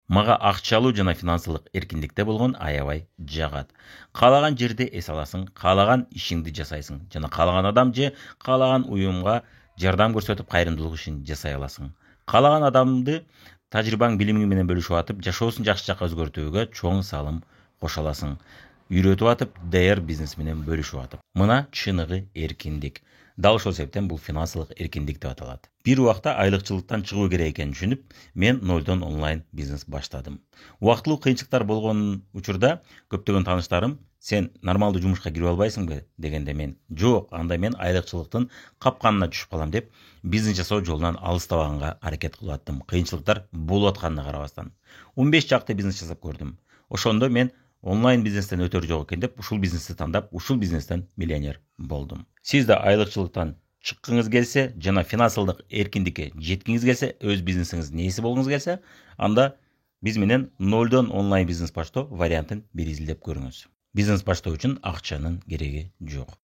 Мага акчалуу жана финансылык эркиндикте болгон аябай жагат. Каалаган жерде эс аласың, каалаган ишиңди жасайсың жана каалаган адам же каалаган уюмга жардам көрсөтүп кайрымдуулук ишин жасай аласың. Каалаган адамды тажрыйбаң, билимиң менен бөлүшүп атып, жашоосун жакшы жакка өзгөртүүгө чоң салым кошо аласың. Үйрөтүп атып, ДР бизнес менен бөлүшүп атып. Мына чыныгы эркиндик. Дал ошол себептен бул финансылык эркиндик деп аталат. Бир убакта айлыкчылыктан чыгуу керек экенин түшүнүп, мен нолдон онлайн бизнес баштадым. Убактылуу кыйынчылыктар болгон учурда көптөгөн тааныштарым сен нормалдуу жумушка кирип албайсыңбы дегенде мен жок, анда мен айлыкчылыктын капканына түшүп калам деп бизнес жасоо жолунан алыстабаганга аракет кылып аттым. Кыйынчылыктар болуп атканына карабастан. 15 жакты бизнес жасап көрдүм. Ошондо мен онлайн бизнестен өтөр жок экен деп ушул бизнести тандап, ушул бизнестен миллионер болдум. Сиз да айлыкчылыктан чыккыңыз келсе жана финансылык эркиндикке жеткиңиз келсе, өз бизнесиңиз нээси болгуңуз келсе, анда биз менен нолдон онлайн бизнес баштоо вариантын бир изилдеп көрүңүз. Бизнес баштоо үчүн акчанын кереги жок.